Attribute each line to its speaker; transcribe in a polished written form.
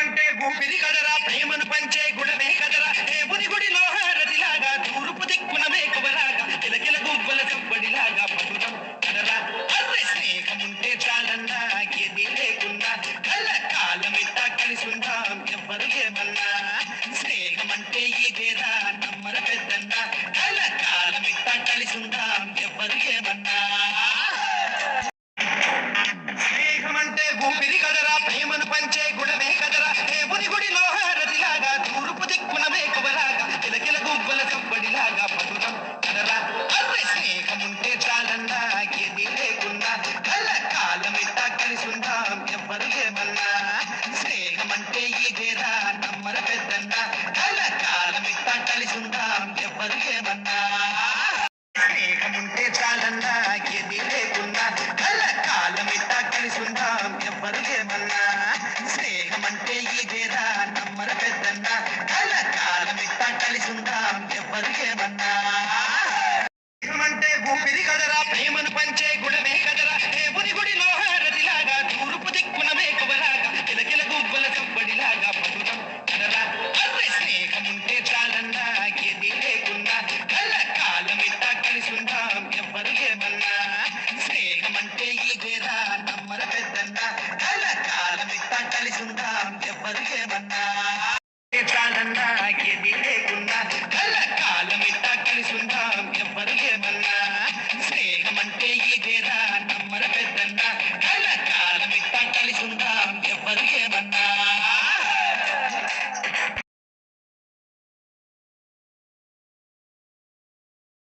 Speaker 1: స్నేహమంటే ఊపిరి కదరా ప్రేమను పంచే గుణమే కదరా దేవుని గుడిలో హారతిలాగా తూర్పు దిక్కున మేకువలాగా కిలకిల గువ్వల చప్పడిలాగా మధురం కదరా అర్రె స్నేహముంటే చాలన్నా ఏది లేకున్నా కళ్ళ కాలమిట్ట కలిసుందాం ఎవ్వరు ఏమన్నా స్నేహమంటే ఇదేరా నమ్మర పెద్దన్నా కళ్ళ కాలమిట్ట కలిసుందాం ఎవ్వరు ఏమన్నా స్నేహమంటే ఊపిరి కదరా ప్రేమను పంచే గుణమే కదరా దేవుని గుడిలో హారతిలాగా తూర్పు దిక్కున మేకువలాగా కిలకిల గువ్వల చప్పడిలాగా మధురం కదరా అర్రె స్నేహముంటే చాలన్నా ఏది లేకున్నా కళ్ళ కాలమిట్ట కలిసుందాం ఎవ్వరు ఏమన్నా స్నేహమంటే ఇదేరా నమ్మర పెద్దన్నా కళ్ళ కాలమిట్ట కలిసుందాం ఎవ్వరు ఏమన్నా స్నేహముంటే చాలన్నా ఏది లేకున్నా కళ్ళ కాలమిట్ట కలిసుందాం ఎవ్వరు ఏమన్నా స్నేహమంటే ఇదేరా నమ్మర పెద్దన్నా కళ్ళ కాలమిట్ట కలిసుందాం ఎవ్వరు ఏమన్నా స్నేహమంటే ఊపిరి కదరా ప్రేమను పంచే గుణమే కదరా దేవుని గుడిలో హారతిలాగా తూర్పు దిక్కున మేకువలాగా కిలకిల గువ్వల చప్పడిలాగా మధురం కదరా అర్రె స్నేహముంటే చాలన్నా ఏది లేకున్నా కళ్ళ కాలమిట్ట కలిసుందాం ఎవ్వరు ఏమన్నా స్నేహమంటే ఇదేరా నమ్మర పెద్దన్నా కళ్ళ కాలమిట్ట కలిసుందాం ఎవ్వరు ఏమన్నా